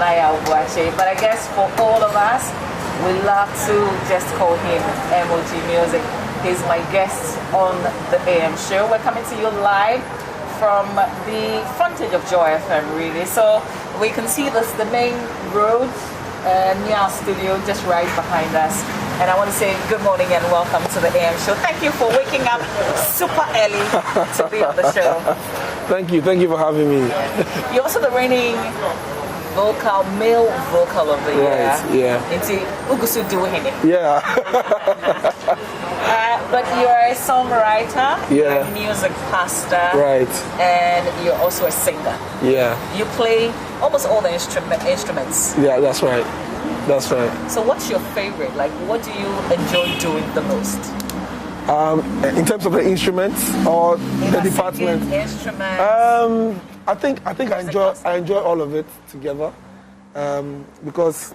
Naya Obuache, but I guess for all of us, we love to just call him MOG Music. He's my guest on the AM show. We're coming to you live from the frontage of Joy FM, really. So we can see the main road near our studio, just right behind us. And I want to say good morning and welcome to the AM show. Thank you for waking up super early to be on the show. Thank you for having me. You're also the reigning male vocal of the year. Right, yeah. Into Ugusu Duhini. Yeah. But you're a songwriter, Yeah. you're a music pastor, Right. and you're also a singer. Yeah. You play almost all the instruments. Yeah, that's right. That's right. So what's your favorite? Like, what do you enjoy doing the most? In terms of the instruments or the department, Instruments. I think I enjoy all of it together because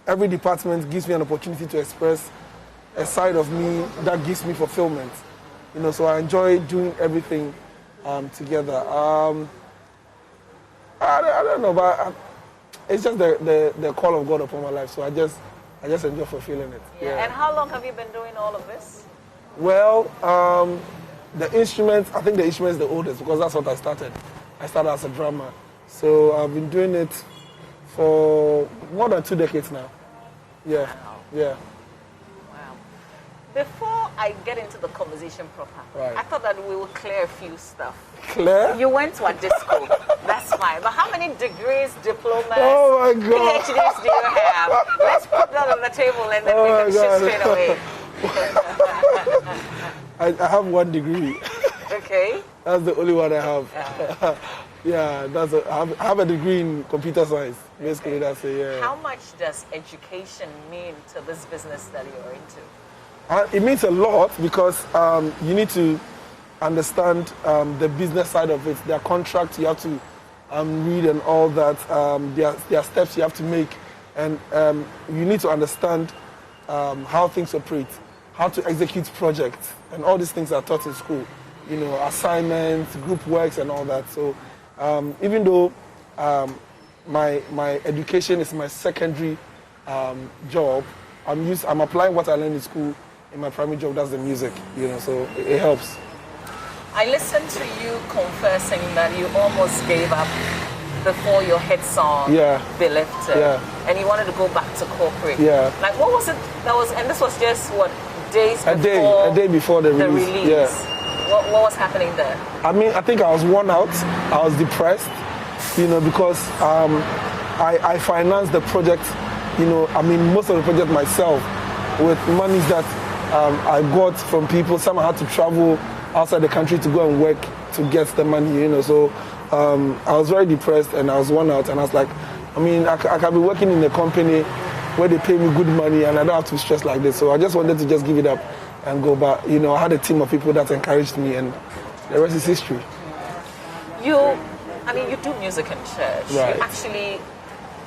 every department gives me an opportunity to express a side of me that gives me fulfillment. So I enjoy doing everything together. I don't know, but it's just the call of God upon my life. So I just enjoy fulfilling it. Yeah. And how long have you been doing all of this? Well, the instruments, I think the instruments the oldest because that's what I started. I started as a drummer. So I've been doing it for more than 2 decades now. Yeah. Wow. Yeah. Wow. Before I get into the conversation proper, Right. I thought that we would clear a few stuff. Claire? You went to a disco. That's fine. But how many degrees, diplomas, Oh my God. PhDs do you have? Let's put that on the table and then Oh we my can shift God. straight away. I have 1 degree. Okay. That's the only one I have. Yeah, I have a degree in computer science. Basically, that's it, yeah. How much does education mean to this business that you're into? It means a lot because you need to understand the business side of it. There are contracts you have to read and all that. There are steps you have to make. And you need to understand how things operate, how to execute projects. And all these things are taught in school. Assignments, group works and all that. So even though my education is my secondary job, I'm applying what I learned in school in my primary job. That's the music, so it helps. I listened to you confessing that you almost gave up before your hit song Be Lifted, and you wanted to go back to corporate. Yeah. Like, what was it that was, and this was just what, days A day before the release. release. Yeah. What was happening there? I think I was worn out. I was depressed, because I financed the project, most of the project myself with monies that I got from people. Some I had to travel outside the country to go and work to get the money, So I was very depressed and I was worn out. And I was like, I can be working in a company where they pay me good money and I don't have to be stressed like this. So I just wanted to just give it up and go back. I had a team of people that encouraged me and the rest is history. You do music in church. Right. You actually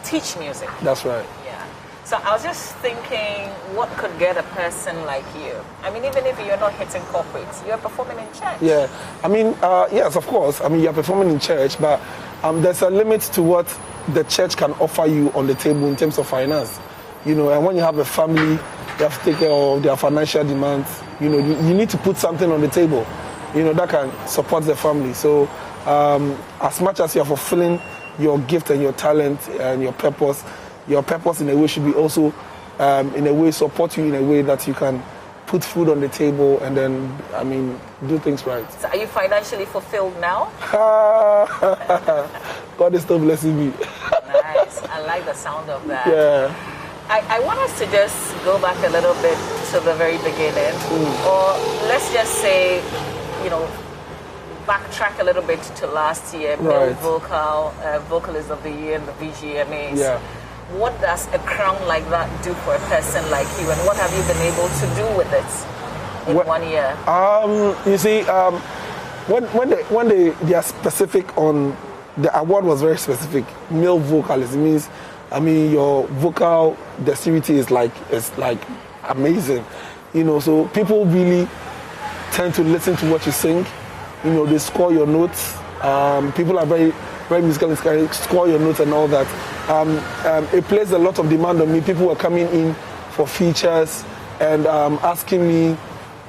teach music. That's right. Yeah. So I was just thinking, what could get a person like you? Even if you're not hitting corporates, you're performing in church. Yeah. Yes, of course. You're performing in church, but there's a limit to what the church can offer you on the table in terms of finance. And when you have a family, you have to take care of their financial demands. You need to put something on the table, that can support the family. So as much as you're fulfilling your gift and your talent and your purpose in a way should be also in a way support you in a way that you can put food on the table and then do things right. So are you financially fulfilled now? God is still blessing me. Nice. I like the sound of that. Yeah. I want us to just go back a little bit to the very beginning, or let's just say, backtrack a little bit to last year, male vocalist of the year in the VGMAs. Yeah. What does a crown like that do for a person like you, and what have you been able to do with it in 1 year? You see, when they are specific on the award was very specific. Male vocalist, it means your vocal dexterity is like amazing, so people really tend to listen to what you sing. They score your notes. People are very very musical, score your notes and all that. It placed a lot of demand on me. People were coming in for features and asking me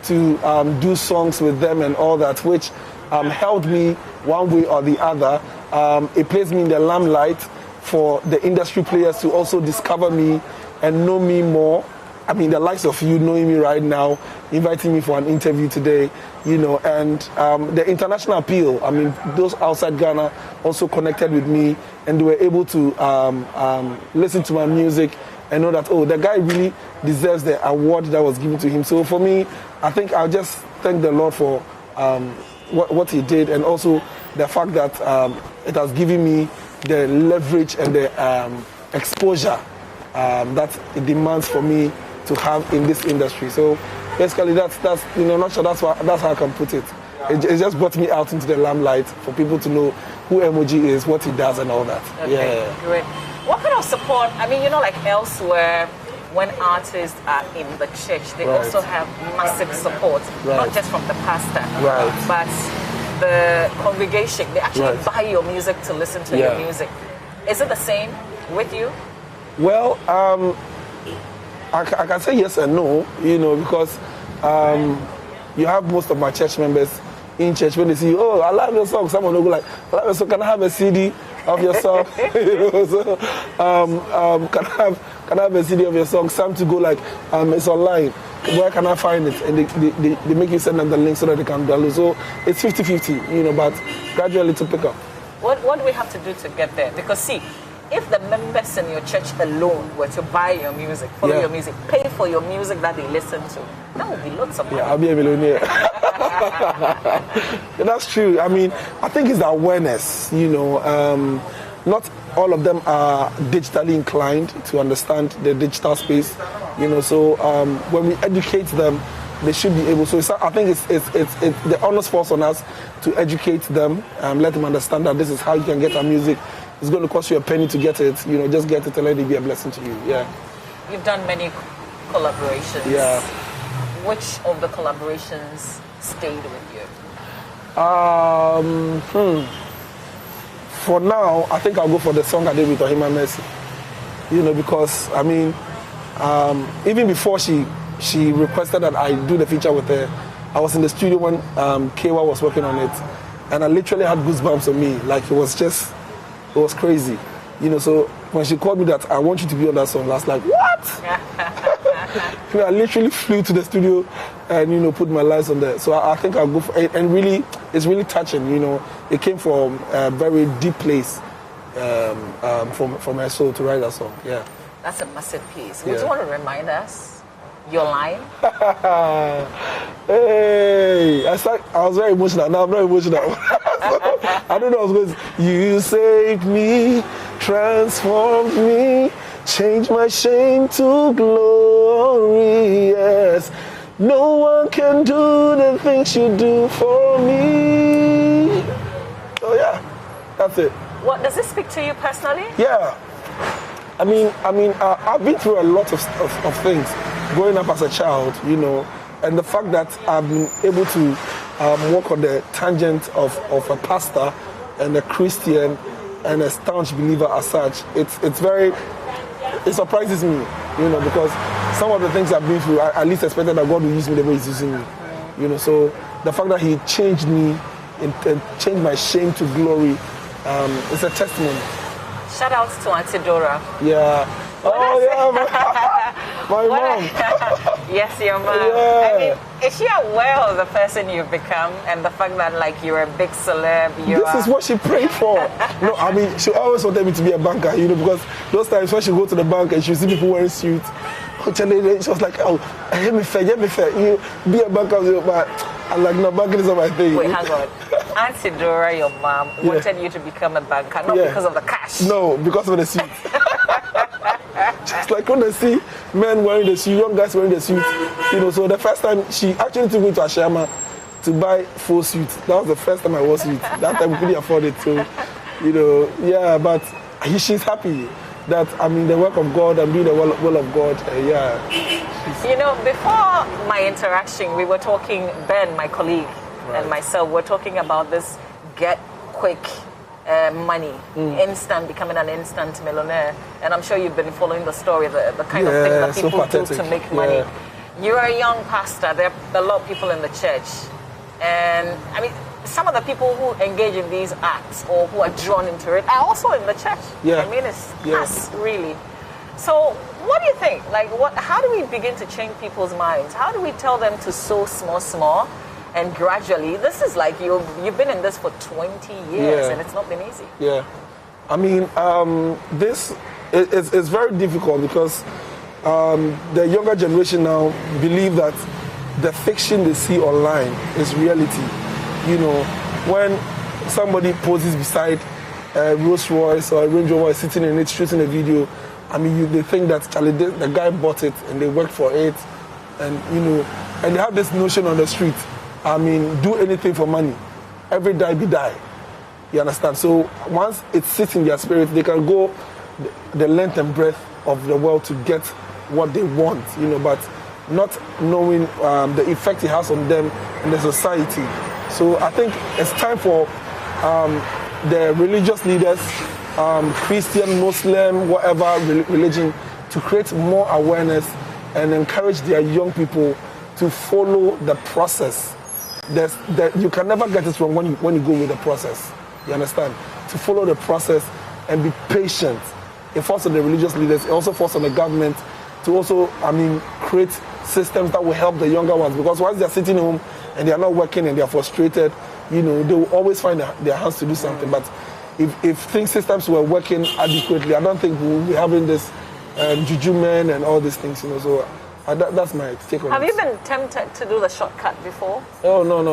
to do songs with them and all that, which held me one way or the other. It placed me in the limelight for the industry players to also discover me and know me more. I mean, the likes of you knowing me right now, inviting me for an interview today, you know, and the international appeal. I mean, those outside Ghana also connected with me, and they were able to listen to my music and know that, oh, the guy really deserves the award that was given to him. So for me, I think I'll just thank the Lord for what he did, and also the fact that it has given me the leverage and the exposure that it demands for me to have in this industry. So basically, that's you know, not sure that's how I can put it. It just brought me out into the limelight for people to know who MOG is, what he does, and all that. Okay, yeah. Great. What kind of support? I mean, you know, like elsewhere, when artists are in the church, they also have massive support, not just from the pastor, but the congregation. They actually buy your music to listen to your music. Is it the same with you? Well, I can say yes and no, you know, because you have most of my church members in church. When they see, oh, I love your song, someone will go like, I love your song, can I have a CD of your song? You know, so, can I have a CD of your song? Some to go like, it's online. Where can I find it? And they make you send them the link so that they can download. So it's 50-50, you know, but gradually to pick up. What do we have to do to get there? Because see, if the members in your church alone were to buy your music, follow your music, pay for your music that they listen to, that would be lots of money. Yeah, I'll be a millionaire. That's true. I mean, I think it's the awareness, you know. Not all of them are digitally inclined to understand the digital space, you know. So when we educate them, they should be able. So I think it's the onus falls on us to educate them, let them understand that this is how you can get our music. It's going to cost you a penny to get it. You know, just get it and let it be a blessing to you. Yeah. You've done many collaborations. Yeah. Which of the collaborations stayed with you? For now, I think I'll go for the song I did with Ohima Mercy. You know, because I mean, even before she requested that I do the feature with her, I was in the studio when Kewa was working on it, and I literally had goosebumps on me. Like it was crazy, you know. So when she called me that I want you to be on that song, I was like, what? You know, I literally flew to the studio and, you know, put my lights on there. So I think I'll go for it, and really, it's really touching. You know, it came from a very deep place from her soul to write that song. Yeah, that's a massive piece. Would you want to remind us your line? Hey, I was very emotional. Now I'm not emotional. So, I don't know. I was going to say, you saved me, transformed me, changed my shame to glory. Yes, no one can do the things you do for me. So yeah, that's it. What does it speak to you personally? Yeah, I mean, I've been through a lot of things growing up as a child, you know, and the fact that I've been able to walk on the tangent of a pastor and a Christian and a staunch believer as such, it surprises me, you know, because some of the things I've been through, I at least expected that God would use me the way He's using me, you know. So the fact that He changed me and changed my shame to glory, it's a testimony. Shout out to Auntie Dora. Yeah. My mom. Yes, your mom. Yeah. I mean, is she aware of the person you've become and the fact that, like, you're a big celeb? This is what she prayed for. No, I mean, she always wanted me to be a banker, you know, because those times when she go to the bank and she see people wearing suits, she was like, oh, let me fair, you be a banker. But I'm like, no, banking is not my thing. Wait, hang on. Auntie Dora, your mom, wanted you to become a banker, not because of the cash. No, because of the suit. Just like when they see men wearing the suit, young guys wearing the suit, you know. So the first time she actually took me to Ashama to buy full suit. That was the first time I wore suit. That time we couldn't afford it, so you know, yeah. But she's happy that I'm in the work of God and doing the will of God. Yeah. You know, before my interaction, we were talking. Ben, my colleague, and myself were talking about this get quick money, instant, becoming an instant millionaire. And I'm sure you've been following the story, the kind of thing that people do to make money. You're a young pastor. There are a lot of people in the church. And, I mean, some of the people who engage in these acts or who are drawn into it are also in the church. I mean, it's us, really. So what do you think? Like, how do we begin to change people's minds? How do we tell them to sow small, and gradually? This is like you've been in this for 20 years and it's not been easy. Yeah. I mean, this is very difficult because the younger generation now believe that the fiction they see online is reality. You know, when somebody poses beside a Rolls Royce or a Range Rover sitting in it shooting a video, I mean, they think that the guy bought it and they worked for it, and and they have this notion on the street. I mean, do anything for money. Every die be die. You understand? So once it sits in their spirit, they can go the length and breadth of the world to get what they want. But not knowing the effect it has on them and the society. So I think it's time for the religious leaders, Christian, Muslim, whatever religion, to create more awareness and encourage their young people to follow the process. You can never get it wrong when you go with the process. You understand? To follow the process and be patient. It falls on the religious leaders. It also falls on the government to also, create systems that will help the younger ones. Because once they're sitting home and they are not working and they are frustrated, they will always find their hands to do something. But if systems were working adequately, I don't think we'll be having this juju men and all these things. So that's my take on it. Have you been tempted to do the shortcut before? Oh, no.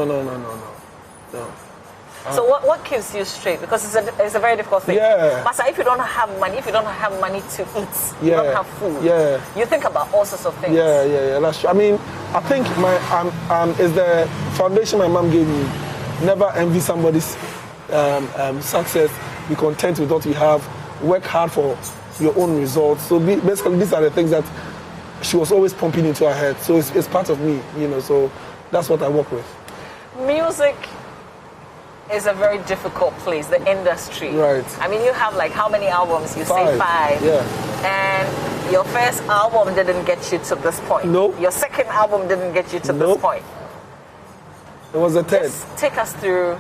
So what keeps you straight? Because it's a very difficult thing. Master, if you don't have money, to eat, you don't have food. You think about all sorts of things. That's true. I mean, I think is the foundation my mom gave me. Never envy somebody's success. Be content with what you have. Work hard for your own results. So basically, these are the things that she was always pumping into her head. So it's part of me, So that's what I work with. Music is a very difficult place, the industry. Right. I mean, you have like how many albums? You say 5. Yeah. And your first album didn't get you to this point. No. Your second album didn't get you to this point. It was a 10. Just take us through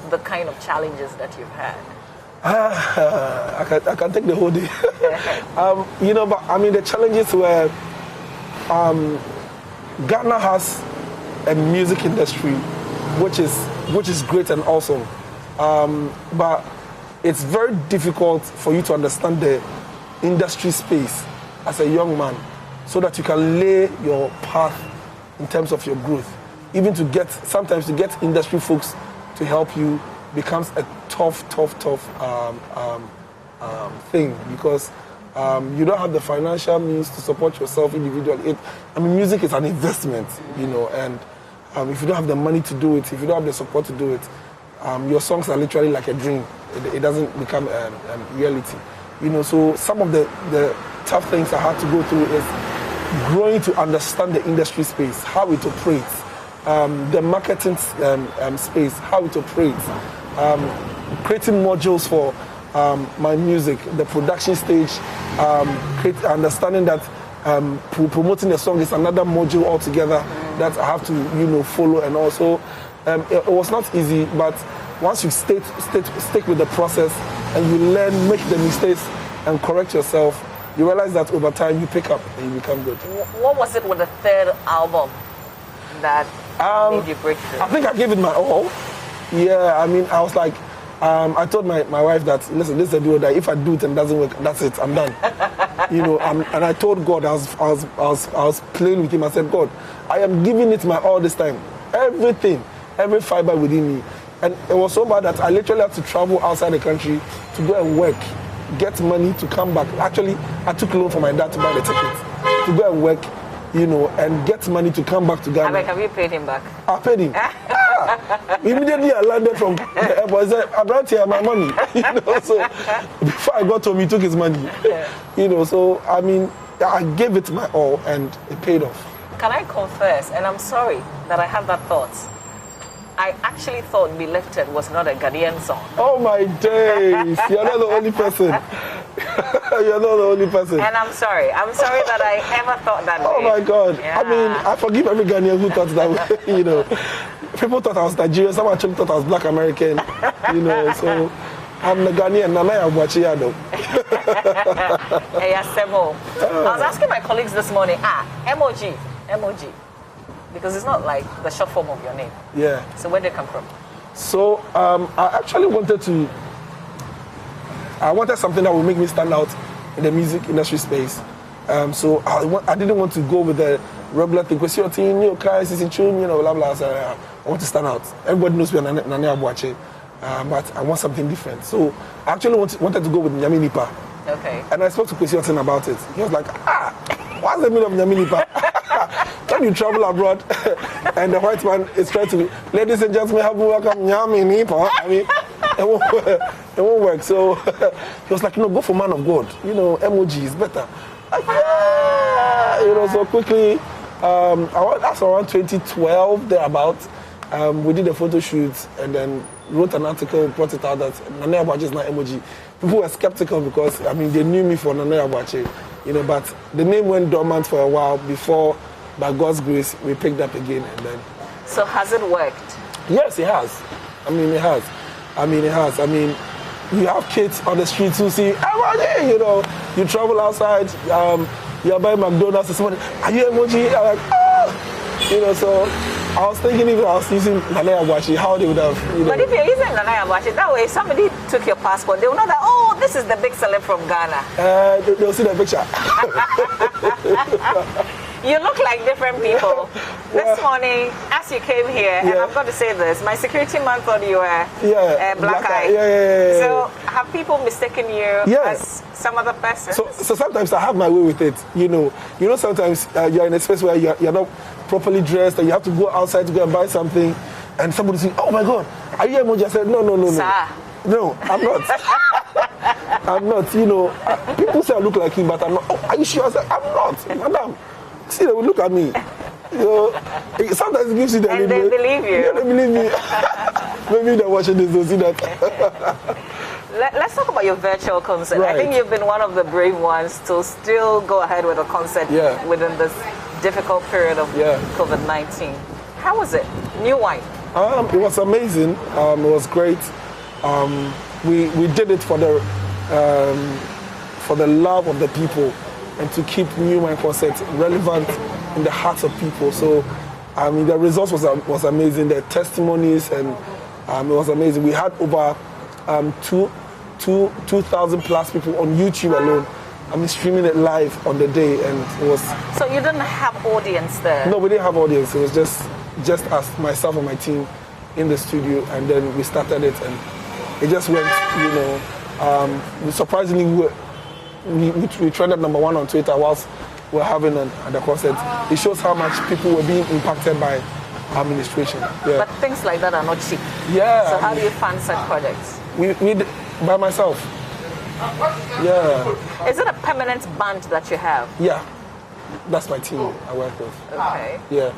the kind of challenges that you've had. I can take the whole day. But I mean, the challenges were Ghana has a music industry which is great and awesome, but it's very difficult for you to understand the industry space as a young man, so that you can lay your path in terms of your growth. Even sometimes to get industry folks to help you becomes a tough thing, because you don't have the financial means to support yourself individually. Music is an investment, and if you don't have the money to do it, if you don't have the support to do it, your songs are literally like a dream. It doesn't become a reality. So some of the tough things I had to go through is growing to understand the industry space, how it operates, the marketing space, how it operates, creating modules for my music, the production stage, understanding that promoting a song is another module altogether that I have to follow. And also it was not easy, but once you stick with the process and you learn, make the mistakes and correct yourself, you realize that over time you pick up and you become good. What was it with the third album that made you break through? I think I gave it my all. I was like, I told my wife that, listen, this is a deal that if I do it and it doesn't work, that's it, I'm done. And I told God, I was playing with him. I said, God, I am giving it my all this time. Everything, every fiber within me. And it was so bad that I literally had to travel outside the country to go and work, get money to come back. Actually, I took a loan from my dad to buy the ticket, to go and work, and get money to come back to Ghana. Have you paid him back? I paid him. Immediately I landed from the airport, I said, I brought here my money. So before I got home, he took his money. So I gave it my all and it paid off. Can I confess, and I'm sorry that I had that thought, I actually thought Be Lifted was not a Ghanaian song. Oh my days! You're not the only person. You're not the only person. And I'm sorry. I'm sorry that I ever thought that Oh way. my God! Yeah. I mean, I forgive every Ghanaian who thought that way. You know, people thought I was Nigerian. Some actually thought I was Black American. You know, so I'm the Ghanaian. Nana Abuachiado. Hey, Asemo. I was asking my colleagues this morning. MOG. Because it's not like the short form of your name. Yeah. So where did it come from? So I actually wanted something that would make me stand out in the music industry space. So I didn't want to go with the regular thing. Because your team, you guys, is in tune, you know, blah blah. So I want to stand out. Everybody knows me, Nane Abuache, but I want something different. So I actually wanted to go with Nyami Nipa. Okay. And I spoke to Kwesi Otin about it. He was like, what's the meaning of Nyami Nipa? When you travel abroad and the white man is trying to, ladies and gentlemen, have welcome Nyami Nipa. I mean, it won't work. So he was like, go for Man of God. You know, MOG is better. Like, you know, so quickly, that's around 2012, thereabouts. We did a photo shoot and then wrote an article, brought it out that Nane Abuache is not MOG. People were skeptical because, I mean, they knew me for Nane Abuache, you know, but the name went dormant for a while before, by God's grace, we picked up again and then. So has it worked? Yes, it has. I mean, it has. I mean, you have kids on the streets who see, you know, you travel outside, you're buying McDonald's and somebody, are you emoji? I'm like, you know, so I was thinking if I was using Nane Abuache, how they would have, you know. But if you're using Nane Abuache, that way, if somebody took your passport, they will know that, oh, this is the big celeb from Ghana. They'll see the picture. You look like different people. This morning, as you came here, and I've got to say this, my security man thought you were black eye. Yeah. So have people mistaken you as some other person? So sometimes I have my way with it. You know, sometimes you're in a space where you're not properly dressed and you have to go outside to go and buy something, and somebody says, "Oh my God, are you emoji?" I said, "No. Sir. No, I'm not. I'm not. You know, people say I look like him, but I'm not. Oh, are you sure?" I said, "I'm not, madam." See, they will look at me. You know, sometimes it gives you the and they believe you. Yeah, they believe me. Maybe they're watching this, they'll see that. Let's talk about your virtual concert. Right. I think you've been one of the brave ones to still go ahead with a concert within this difficult period of COVID-19. How was it? New wine? It was amazing. It was great. We did it for the love of the people and to keep New Wine Concert relevant in the hearts of people. So, I mean, the results was amazing. The testimonies and it was amazing. We had over 2,000 plus people on YouTube alone. I mean, streaming it live on the day, and it was. So you didn't have audience there? No, we didn't have audience. It was just us, myself and my team, in the studio, and then we started it, and it just went. You know, surprisingly, we trended number 1 on Twitter whilst we're having the concert. It shows how much people were being impacted by administration. Yeah. But things like that are not cheap. Yeah. So how do you fund such projects? We by myself. Yeah. Is it a permanent band that you have? Yeah. That's my team I work with. Okay. Yeah.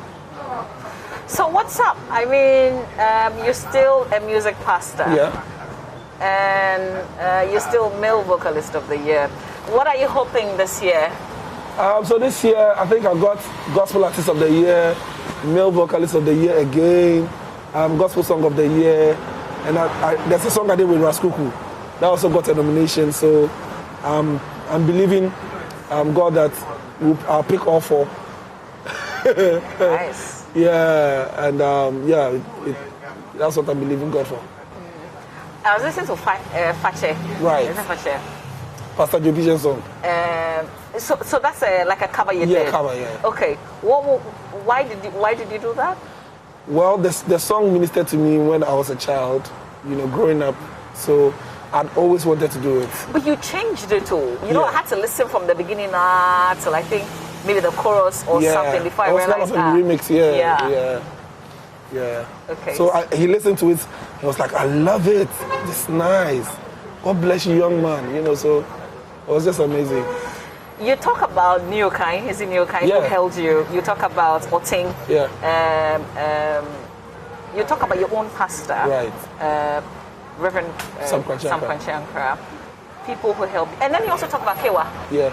So what's up? I mean, you're still a music pastor. Yeah. And you're still male vocalist of the year. What are you hoping this year? So this year, I think I got Gospel Artist of the Year, Male Vocalist of the Year again, Gospel Song of the Year, and there's a song I did with Raskuku that also got a nomination. So I'm believing God that I'll pick all 4. Nice. Yeah, and that's what I'm believing God for. I was listening to Fache. Right. Is it Fache? Pastor Joe Vision's song. So that's like a cover you did? Yeah, cover, yeah. Okay. Why did you do that? Well, the song ministered to me when I was a child, you know, growing up. So I'd always wanted to do it. But you changed it too. You know, I had to listen from the beginning till I think maybe the chorus or something before I realized that. Remix, yeah. Okay. So he listened to it. He was like, "I love it. It's nice. God bless you, young man." You know, so it was just amazing. You talk about Neokai. Is it Neokai who held you? You talk about Oting. Yeah. you talk about your own pastor, Right. Reverend Sam Kwanshankra, people who help, and then you also talk about Kewa. Yeah.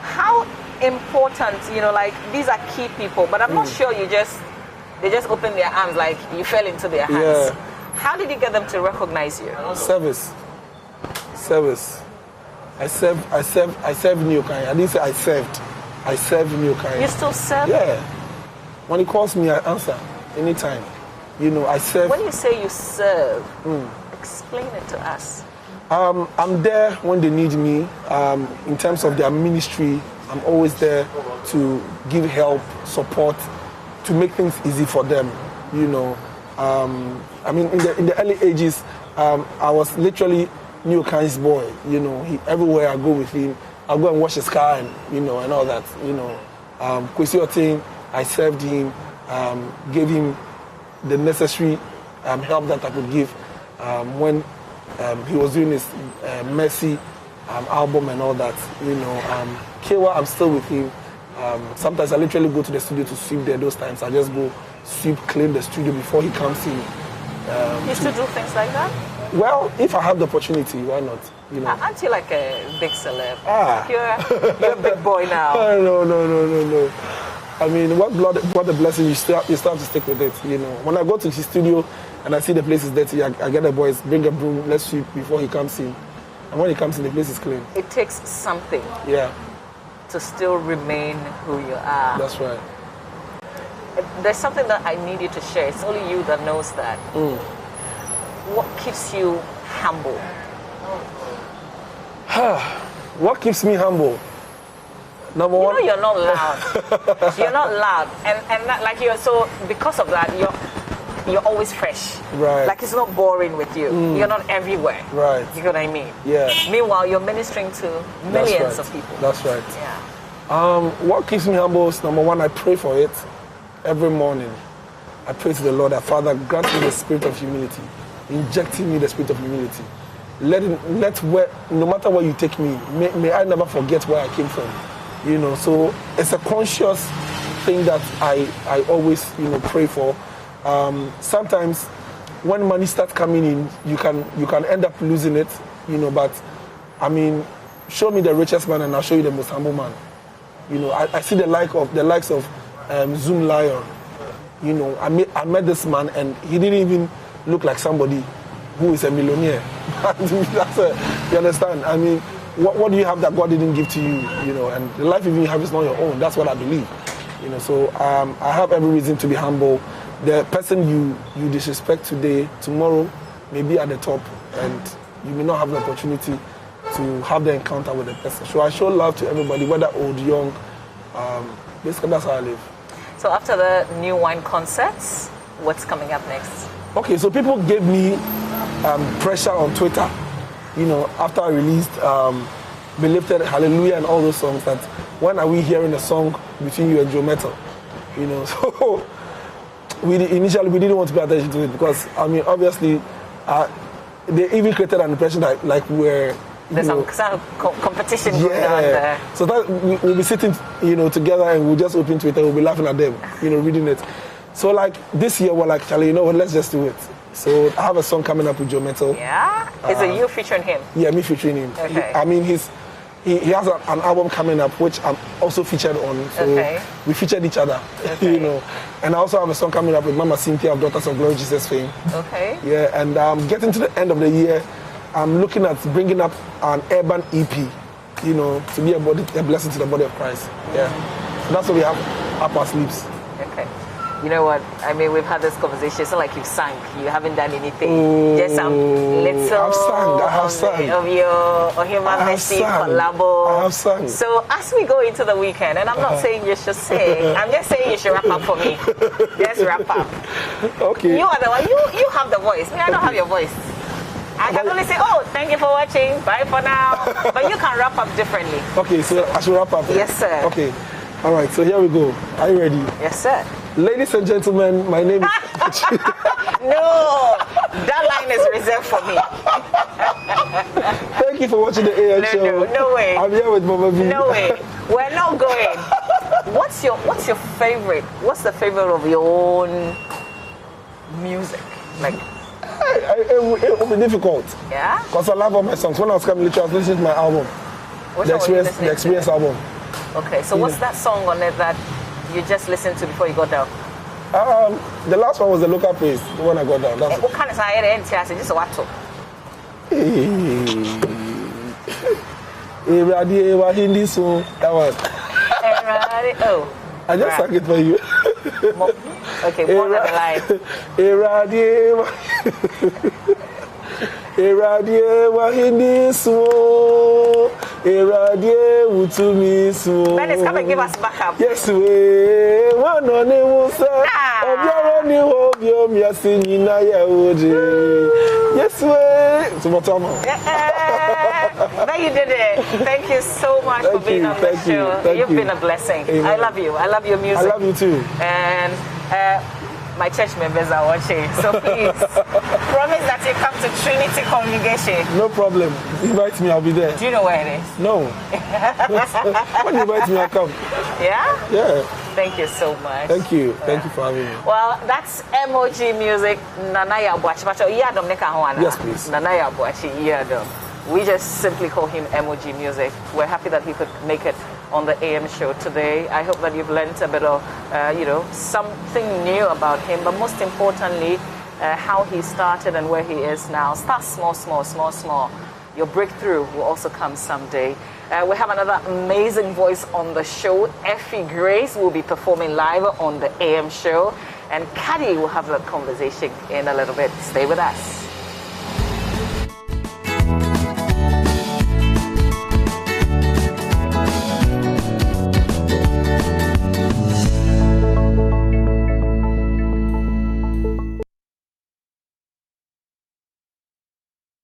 How important, like these are key people, but I'm not sure they just open their arms like you fell into their hands. Yeah. How did you get them to recognize you? Service. I serve New Kind. I didn't say I served. I serve New Kind. You still serve? Yeah. When he calls me, I answer anytime. I serve. When you say you serve, explain it to us. I'm there when they need me. In terms of their ministry, I'm always there to give help, support, to make things easy for them. In the early ages, I was literally New Kind's boy. Everywhere I go with him, I'll go and wash his car and all that. Kwesi Otin, I served him, gave him the necessary help that I could give when he was doing his Mercy album and all that. Kewa, I'm still with him. Sometimes I literally go to the studio to sweep there. Those times I just go sweep, clean the studio before he comes in. You still do things like that? Well, if I have the opportunity, why not? Aren't you like a big celeb? You're a big boy now. No. I mean, what the blessing, you still have to stick with it. When I go to his studio and I see the place is dirty, I get the boys, bring a broom, let's sweep before he comes in. And when he comes in, the place is clean. It takes something. Yeah. To still remain who you are. That's right. There's something that I need you to share. It's only you that knows that. What keeps you humble? What keeps me humble? Number one. You're not loud. You're not loud, and that, like so because of that you're always fresh. Right. Like it's not boring with you. You're not everywhere. Right. You know what I mean? Yeah. Meanwhile, you're ministering to millions of people. That's right. Yeah. What keeps me humble is, number one, I pray for it every morning. I pray to the Lord that, Father, grant me the spirit of humility, injecting me the spirit of humility. No matter where you take me, may I never forget where I came from. So it's a conscious thing that I always pray for. Sometimes when money starts coming in, you can end up losing it, but I mean, show me the richest man and I'll show you the most humble man. I see the likes of Zoom Lion. I met this man and he didn't even look like somebody who is a millionaire. You understand? I mean, what do you have that God didn't give to you? And the life even you have is not your own. That's what I believe. So I have every reason to be humble. The person you disrespect today, tomorrow may be at the top, and you may not have the opportunity to have the encounter with the person. So I show love to everybody, whether old, young. Basically, that's how I live. So after the New Wine concerts, what's coming up next? Okay, so people gave me pressure on Twitter, after I released Be Lifted, Hallelujah, and all those songs, that when are we hearing a song between you and Joe Metal? So initially we didn't want to pay attention to it because, I mean, obviously, they even created an impression that we're... There's some competition going on there. So that we'll be sitting, together and we'll just open Twitter, we'll be laughing at them, reading it. So this year we're like, Charlie, let's just do it. So I have a song coming up with Joe Metal. Yeah? Is it you featuring him? Yeah, me featuring him. Okay. He has an album coming up which I'm also featured on. So we featured each other, And I also have a song coming up with Mama Cynthia of Daughters of Glory Jesus fame. Okay. Yeah, and getting to the end of the year, I'm looking at bringing up an urban EP, to be a blessing to the body of Christ. Yeah. So that's what we have up our sleeves. Okay. You know what? I mean, we've had this conversation. It's not like you've sung. You haven't done anything. Just some little I have sung. Of your Human Mercy collabo. I have sung. So as we go into the weekend, and I'm not saying you should sing, I'm just saying you should wrap up for me. Just wrap up. Okay. You are the one. You have the voice. Me, I don't have your voice. I can only say, thank you for watching. Bye for now. But you can wrap up differently. Okay, so I should wrap up. Yes, sir. Okay. All right, so here we go. Are you ready? Yes, sir. Ladies and gentlemen, my name is... No, that line is reserved for me. Thank you for watching the AM show. No way. I'm here with Mama V. No way. We're not going. What's your favorite? What's the favorite of your own music? Like, it will be difficult. yeah? Because I love all my songs. When I was coming to I was listening to my album. Which one were you listening The Experience to? album. Okay, so what's that song on it that you just listened to before you got down? The last one was the Local Praise, the one I got down. That's What kind of song? Just what to? Hindi song. That one. Oh. I just sang it for you. Okay, one of the line. Eradie Hindi song. Eradie utumi song. Dennis, come and give us backup. Yes, we. One on the Musa. Obiara ni obio miasi nyina ya oje. Yes, we. No, you did it. Thank you so much for being on the show. You've been a blessing. Amen. I love you. I love your music. I love you too. And my church members are watching. So please, promise that you come to Trinity Congregation. No problem. Invite me, I'll be there. Do you know where it is? No. When you invite me, I'll come. Yeah? Yeah. Thank you so much. Thank you. Thank you for having me. Well, that's MOG Music. Nanaya Boachi. Yes, please. Nanaya Boachi. We just simply call him MOG Music. We're happy that he could make it on the AM show today. I hope that you've learned a bit of, something new about him, but most importantly, how he started and where he is now. Start small, small, small, small. Your breakthrough will also come someday. We have another amazing voice on the show. Effie Grace will be performing live on the AM show, and Caddy will have that conversation in a little bit. Stay with us.